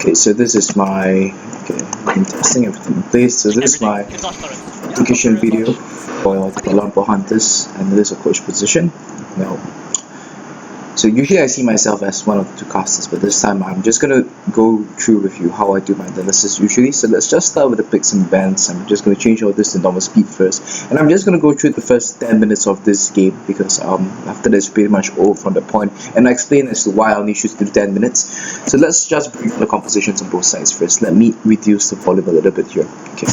Okay, so this is my, I'm testing everything in place. So this is my application video for the Colombo Hunters, and this is a coach position. Now, so usually I see myself as one of the two casters, but this time I'm just gonna go through with you how I do my analysis usually. So let's just start with the picks and bans. I'm just gonna change all this to normal speed first, and I'm just gonna go through the first 10 minutes of this game because after this pretty much over from the point, and I explain as to why I only choose to do 10 minutes. So let's just bring the compositions on both sides first. Let me reduce the volume a little bit here. Okay.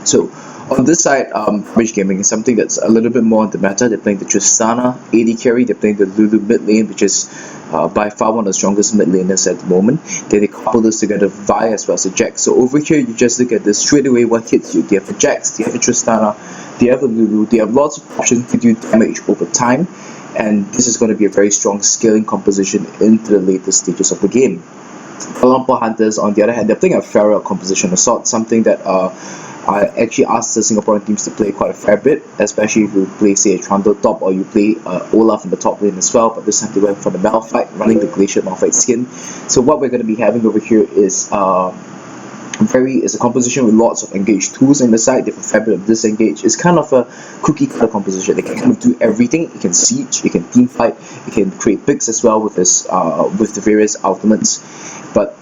So on this side, Bridge Gaming is something that's a little bit more on the meta. They're playing the Tristana AD carry, they're playing the Lulu mid lane, which is by far one of the strongest mid laners at the moment. Then they couple this together with Vi as well as a Jax. So over here, you just look at this straight away, what hits you. They have a Jax, they have a Tristana, they have a Lulu, they have lots of options to do damage over time. And this is going to be a very strong scaling composition into the later stages of the game. Colombo Hunters, on the other hand, they're playing a fairer composition of sorts, something that I actually asked the Singaporean teams to play quite a fair bit, especially if you play, say, a Trundle top or you play Olaf in the top lane as well. But this time they went for the Malphite, running the Glacier Malphite skin. So what we're going to be having over here is a composition with lots of engaged tools in the side. They have a fair bit of disengage. It's kind of a cookie cutter composition. They can kind of do everything. It can siege, it can team fight, it can create picks as well with this with the various ultimates. But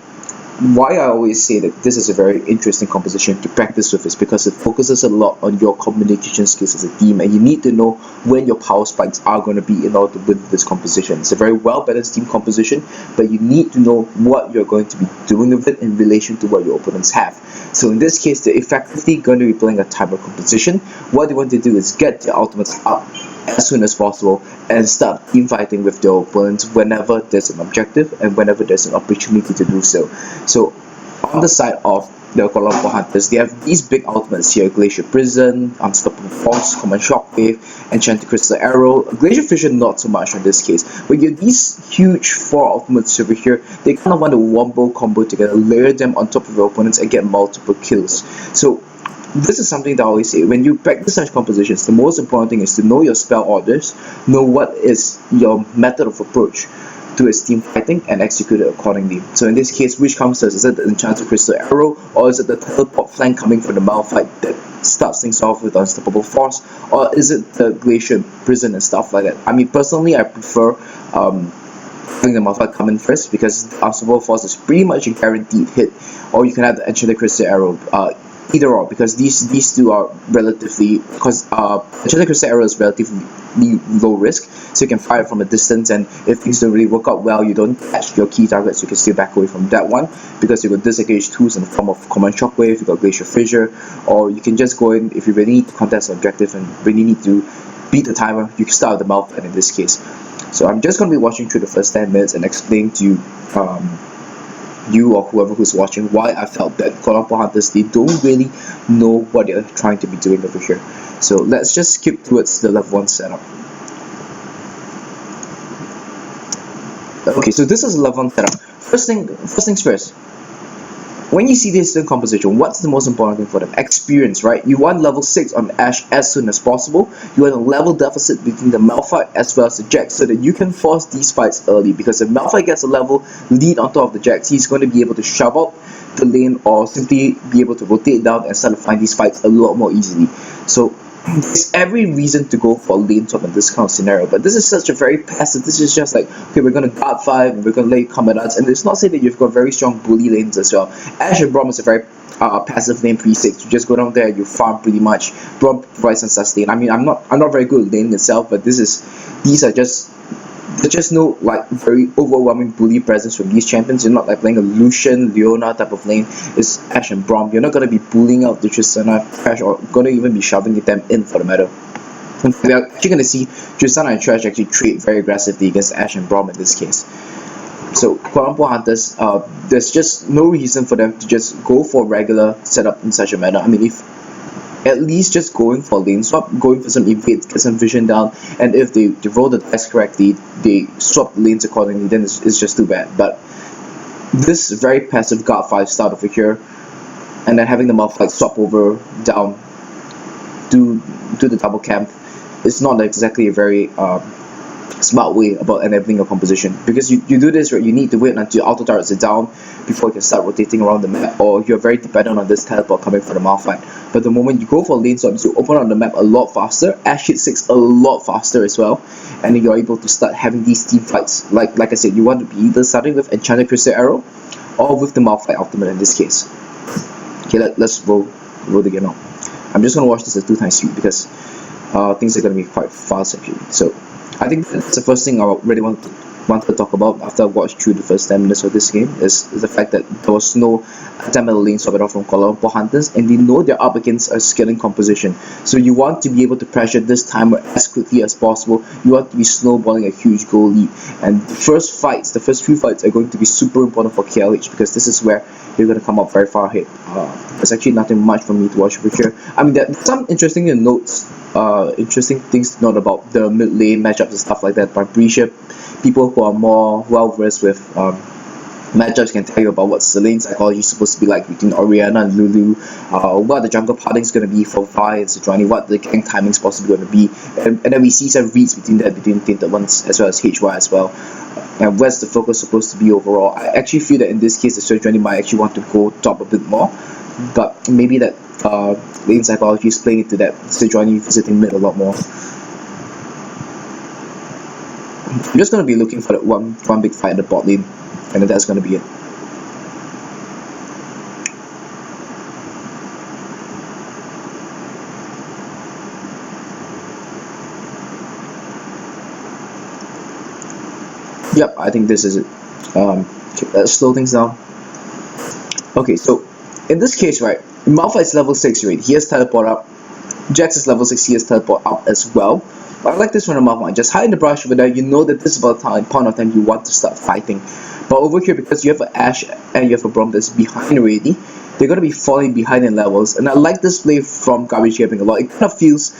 why I always say that this is a very interesting composition to practice with is because it focuses a lot on your communication skills as a team, and you need to know when your power spikes are going to be in order to win this composition. It's a very well balanced team composition, but you need to know what you're going to be doing with it in relation to what your opponents have. So in this case, they're effectively going to be playing a timer composition. What they want to do is get their ultimates up as soon as possible and start team fighting with their opponents whenever there's an objective and whenever there's an opportunity to do so. So on the side of the Colombo Hunters, they have these big ultimates here: Glacier Prison, Unstoppable Force, Common Shockwave, Enchanted Crystal Arrow. Glacier Fissure not so much in this case, but you have these huge 4 ultimates over here. They kind of want to wombo combo together, layer them on top of your opponents and get multiple kills. So this is something that I always say, when you practice such compositions, the most important thing is to know your spell orders, know what is your method of approach to its team fighting, and execute it accordingly. So in this case, which comes first? Is it the Enchanted Crystal Arrow, or is it the teleport flank coming from the Malphite that starts things off with Unstoppable Force, or is it the Glacier Prison and stuff like that? I mean, personally, I prefer having the Malphite come in first, because Unstoppable Force is pretty much a guaranteed hit, or you can have the Enchanted Crystal Arrow. Either or, because these two are relatively, because Enchanted Crystal Arrow is relatively low risk, so you can fire it from a distance, and if things don't really work out well, you don't catch your key targets, you can still back away from that one, because you got disengage tools in the form of Common Shockwave, you got Glacier Fissure, or you can just go in if you really need to contest an objective and really need to beat the timer, you can start with the Malphite in this case. So I'm just going to be watching through the first 10 minutes and explain to you you or whoever who's watching why I felt that Colombo Hunters, they don't really know what they're trying to be doing over here. So let's just skip towards the level 1 setup. Okay, so this is a level 1 setup. First things first. When you see this composition, what's the most important thing for them? Experience, right? You want level 6 on Ashe as soon as possible. You want a level deficit between the Malphite as well as the Jax, so that you can force these fights early. Because if Malphite gets a level lead on top of the Jax, he's going to be able to shove out the lane or simply be able to rotate down and start to find these fights a lot more easily. So there's every reason to go for lane top in this kind of scenario, but this is such a very passive. This is just like, okay, we're going to guard 5 and we're going to lay combat arts, and it's not saying that you've got very strong bully lanes as well. Ashe and Braum is a very passive lane pre-6. You just go down there, you farm pretty much. Braum provides some sustain. I mean, I'm not very good at lane itself, but there's just no like very overwhelming bully presence from these champions. You're not like playing a Lucian, Leona type of lane. It's Ashe and Braum. You're not going to be bullying out the Tristana, Trash, or going to even be shoving them in for the matter. We're actually going to see Tristana and Trash actually trade very aggressively against Ashe and Braum in this case. So Colombo Hunters, there's just no reason for them to just go for regular setup in such a manner. I mean, if at least just going for lane swap, going for some evades, get some vision down, and if they roll the dice correctly, they swap the lanes accordingly, then it's just too bad. But this very passive guard 5 start over here, and then having the Malphite swap over down to the double camp, is not exactly a very smart way about enabling your composition, because you do this, right, you need to wait until your auto turrets are down before you can start rotating around the map, or you're very dependent on this teleport coming from the Malphite. But the moment you go for lane swaps, you open up the map a lot faster, Ashe hit 6 a lot faster as well, and then you're able to start having these team fights. Like I said, you want to be either starting with Enchanted Crystal Arrow or with the Malphite ultimate in this case. Okay, let's roll the game now. I'm just gonna watch this at 2 times speed because things are gonna be quite fast actually. So I think that's the first thing I really want to talk about after I watched through the first 10 minutes of this game is the fact that there was no attempt lane swap at all from Kuala Lumpur Hunters, and they know they're up against a scaling composition. So you want to be able to pressure this timer as quickly as possible. You want to be snowballing a huge goal lead, and the first few fights are going to be super important for KLH because this is where they're going to come up very far ahead. There's actually nothing much for me to watch over here. I mean, there's some interesting notes, interesting things to note about the mid lane matchups and stuff like that. But I'm pretty sure people who are more well versed with matchups can tell you about what's the lane psychology supposed to be like between Orianna and Lulu, what the jungle parting is going to be for Vi and Sejuani, what the gank timing is possibly going to be, and then we see some reads between Tainted Ones as well as HY as well. And where's the focus supposed to be overall? I actually feel that in this case the Sejuani might actually want to go top a bit more, but maybe that lane psychology is playing into that Sejuani visiting mid a lot more. I'm just going to be looking for that one big fight in the bot lane, and then that's going to be it. Yep, I think this is it. Okay, let's slow things down. Okay, so in this case, right, Malphite's level 6 already. He has teleport up. Jax is level 6, he has teleport up as well. But I like this one on Malphite. Just hide in the brush over there. You know that this is about the point of time you want to start fighting. But over here, because you have an Ashe and you have a Braum that's behind already, they're going to be falling behind in levels. And I like this play from Garbage Camping a lot. It kind of feels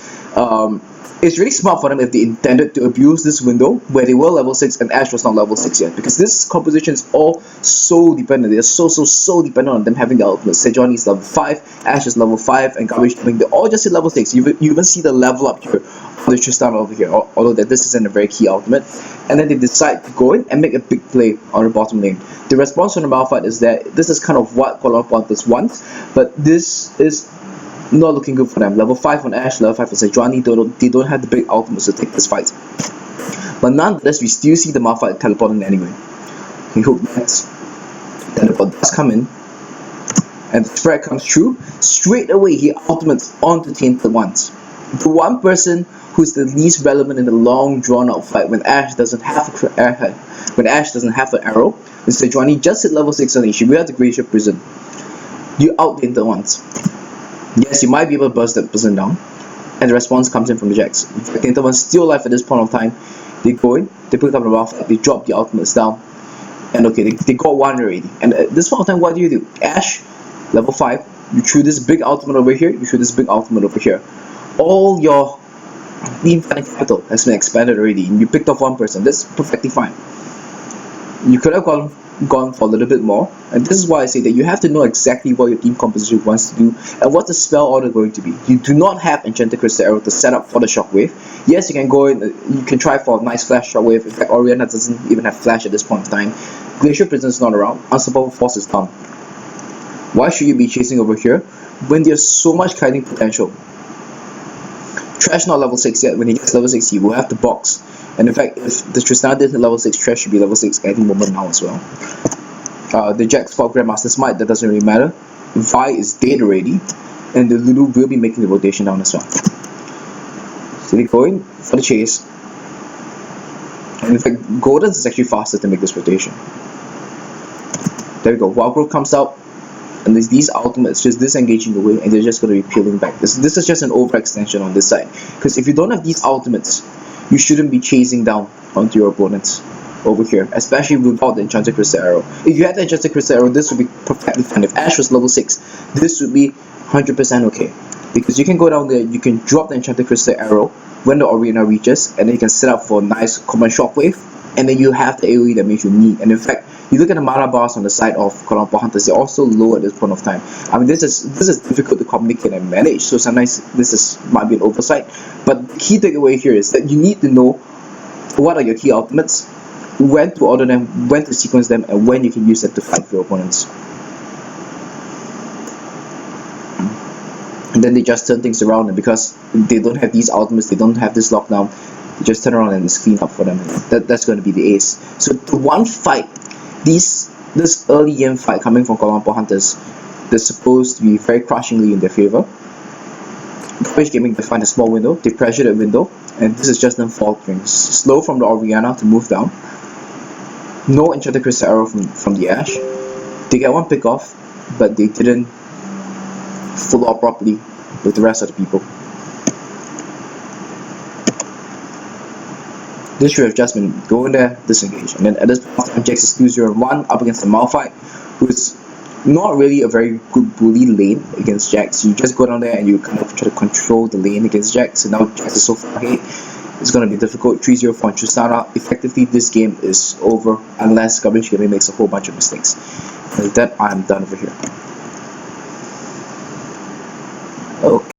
it's really smart for them if they intended to abuse this window where they were level 6 and Ashe was not level 6 yet, because this composition is all so dependent. They're so dependent on them having the ultimate. Sejuani is level 5, Ashe is level 5, and Garbage Camping, they all just hit level 6. You even see the level up here on the Tristan over here, although that this isn't a very key ultimate. And then they decide to go in and make a big play on the bottom lane. The response from the Malphite is that this is kind of what Kuala Lumpur Hunters want, but this is not looking good for them. Level 5 on Ashe, level 5 on Sejuani, they don't have the big ultimates to take this fight. But nonetheless, we still see the Malphite teleporting anyway. We hope that teleport does come in, and the spread comes through. Straight away, he ultimates onto Tainted Ones. The one person who's the least relevant in the long drawn-out fight when Ashe doesn't have an arrow, when Sejuani just hit level 6 on Ishi, we are the Glacier Prison. You out Tainted Ones. Yes, you might be able to burst that person down, and the response comes in from the Jax. In fact, Tainted One's still alive at this point of time. They go in, they pick up the Malphite, they drop the ultimates down, and okay, they got one already. And at this point of time, what do? Ashe, level 5, you threw this big ultimate over here, you threw this big ultimate over here. All your team fighting capital has been expanded already, and you picked off one person. That's perfectly fine. You could have gone for a little bit more, and this is why I say that you have to know exactly what your team composition wants to do and what the spell order is going to be. You do not have Enchanted Crystal Arrow to set up for the Shockwave. Yes, you can go in, you can try for a nice flash Shockwave. In fact, Orianna doesn't even have flash at this point in time. Glacier Prison is not around. Unstoppable Force is done. Why should you be chasing over here when there's so much kiting potential? Trash not level 6 yet. When he gets level 6, he will have the box. And in fact, if the Tristana didn't hit level 6, Trash should be level 6 any moment now as well. The Jax for Grandmaster Smite, that doesn't really matter. Vi is dead already, and the Lulu will be making the rotation down as well. So they go in for the chase. And in fact, Golden's is actually faster to make this rotation. There we go. Wild Growth comes out, and there's these ultimates just disengaging away, and they're just going to be peeling back. This is just an overextension on this side, because if you don't have these ultimates, you shouldn't be chasing down onto your opponents over here, especially without the Enchanted Crystal Arrow. If you had the Enchanted Crystal Arrow, this would be perfectly fine. If Ashe was level 6, this would be 100% okay, because you can go down there, you can drop the Enchanted Crystal Arrow when the Orianna reaches, and then you can set up for a nice common Shockwave, and then you have the AoE damage you need. And in fact, you look at the mana bars on the side of Kuala Lumpur Hunters, they're also low at this point of time. I mean, this is difficult to communicate and manage, so sometimes might be an oversight. But the key takeaway here is that you need to know what are your key ultimates, when to order them, when to sequence them, and when you can use them to fight your opponents. And then they just turn things around, and because they don't have these ultimates, they don't have this lockdown, they just turn around and it's clean up for them. That's going to be the ace. So the one fight, this early game fight coming from Kuala Lumpur Hunters, that's supposed to be very crushingly in their favor. KLH Gaming, they find a small window, they pressure that window, and this is just them faltering. Slow from the Oriana to move down. No Enchanted Crystal Arrow from the Ash. They get one pick off, but they didn't follow up properly with the rest of the people. This should have just been go in there, disengage. And then at this point, Jax is 2-0-1 up against the Malphite, who's not really a very good bully lane against Jax. You just go down there and you kind of try to control the lane against Jax. And now Jax is so far ahead, it's going to be difficult. 3-0 for Tristana. Effectively, this game is over unless KLH Gaming makes a whole bunch of mistakes. And with that, I'm done over here. Okay.